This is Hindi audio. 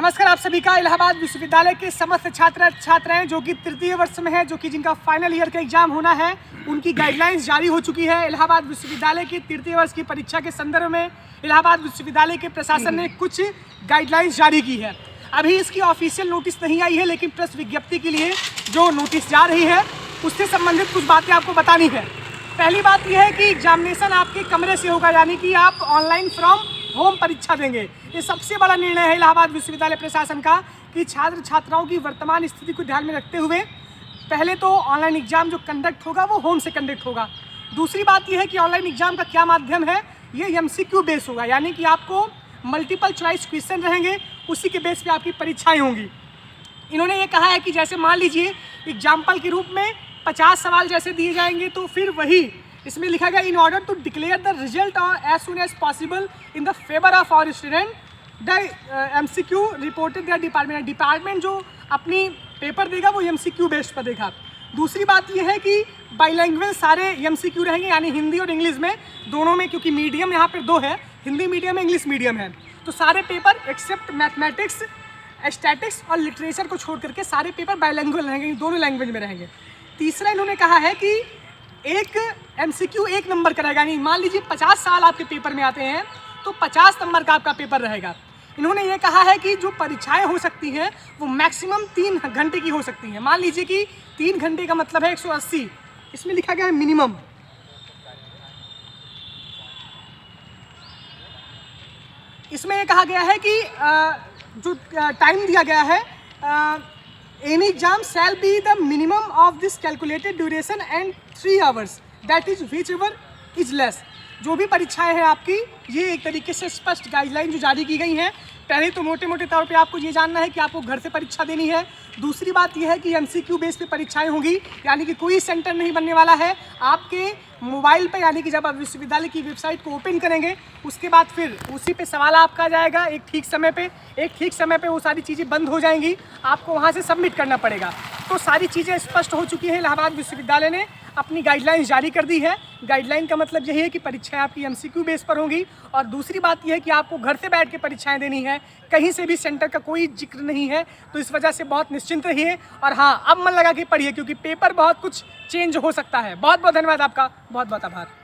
नमस्कार आप सभी का। इलाहाबाद विश्वविद्यालय के समस्त छात्र छात्राएं जो कि तृतीय वर्ष में है, जो कि जिनका फाइनल ईयर का एग्जाम होना है, उनकी गाइडलाइंस जारी हो चुकी है। इलाहाबाद विश्वविद्यालय की तृतीय वर्ष की परीक्षा के संदर्भ में इलाहाबाद विश्वविद्यालय के प्रशासन ने कुछ गाइडलाइंस जारी की है। अभी इसकी ऑफिशियल नोटिस नहीं आई है, लेकिन प्रेस विज्ञप्ति के लिए जो नोटिस जा रही है उससे संबंधित कुछ बातें आपको बतानी है। पहली बात यह है कि एग्जामिनेशन आपके कमरे से होगा, यानी कि आप ऑनलाइन फ्रॉम होम परीक्षा देंगे। ये सबसे बड़ा निर्णय है इलाहाबाद विश्वविद्यालय प्रशासन का कि छात्र छात्राओं की वर्तमान स्थिति को ध्यान में रखते हुए पहले तो ऑनलाइन एग्जाम जो कंडक्ट होगा वो होम से कंडक्ट होगा। दूसरी बात यह है कि ऑनलाइन एग्जाम का क्या माध्यम है, ये MCQ बेस होगा, यानी कि आपको मल्टीपल चॉइस क्वेश्चन रहेंगे, उसी के बेस पे आपकी परीक्षाएँ होंगी। इन्होंने ये कहा है कि जैसे मान लीजिए एग्जाम्पल के रूप में 50 सवाल जैसे दिए जाएंगे, तो फिर वही इसमें लिखा गया in order to declare the result as soon as possible in the favour of our student the MCQ reported their department जो अपनी पेपर देगा वो MCQ बेस्ड पर देगा। दूसरी बात यह है कि बाईलैंग्वेज सारे MCQ रहेंगे, यानी हिंदी और इंग्लिश में दोनों में, क्योंकि मीडियम यहाँ पर 2 है, हिंदी मीडियम है, इंग्लिश मीडियम है। तो सारे पेपर एक्सेप्ट मैथमेटिक्स, स्टैटिक्स और लिटरेचर को छोड़ करके सारे पेपर बाईलैंग्वेज रहेंगे, दोनों लैंग्वेज में रहेंगे। तीसरा इन्होंने कहा है कि एक MCQ 1 नंबर का रहेगा, यानी मान लीजिए 50 सवाल आपके पेपर में आते हैं तो 50 नंबर का आपका पेपर रहेगा। इन्होंने ये कहा है कि जो परीक्षाएं हो सकती हैं वो मैक्सिमम 3 घंटे की हो सकती हैं। मान लीजिए कि 3 घंटे का मतलब है 180, इसमें लिखा गया है मिनिमम। इसमें ये कहा गया है कि जो टाइम दिया गया है, any exam shall be the minimum of this calculated duration and 3 hours, that is whichever is less। जो भी परीक्षाएं हैं आपकी, ये एक तरीके से स्पष्ट गाइडलाइन जो जारी की गई हैं। पहले तो मोटे मोटे तौर पे आपको ये जानना है कि आपको घर से परीक्षा देनी है। दूसरी बात यह है कि MCQ बेस पे परीक्षाएं होंगी, यानी कि कोई सेंटर नहीं बनने वाला है आपके मोबाइल पे, यानी कि जब आप विश्वविद्यालय की वेबसाइट को ओपन करेंगे उसके बाद फिर उसी पे सवाल आपका जाएगा एक ठीक समय पे वो सारी चीज़ें बंद हो जाएंगी, आपको वहाँ से सबमिट करना पड़ेगा। तो सारी चीज़ें स्पष्ट हो चुकी हैं। इलाहाबाद विश्वविद्यालय ने अपनी गाइडलाइंस जारी कर दी है। गाइडलाइन का मतलब यही है कि परीक्षाएं आपकी MCQ बेस पर होंगी, और दूसरी बात यह है कि आपको घर से बैठ के परीक्षाएं देनी है, कहीं से भी सेंटर का कोई जिक्र नहीं है। तो इस वजह से बहुत निश्चिंत रहिए, और हाँ, अब मन लगा के पढ़िए, क्योंकि पेपर बहुत कुछ चेंज हो सकता है। बहुत बहुत धन्यवाद आपका, बहुत बहुत आभार।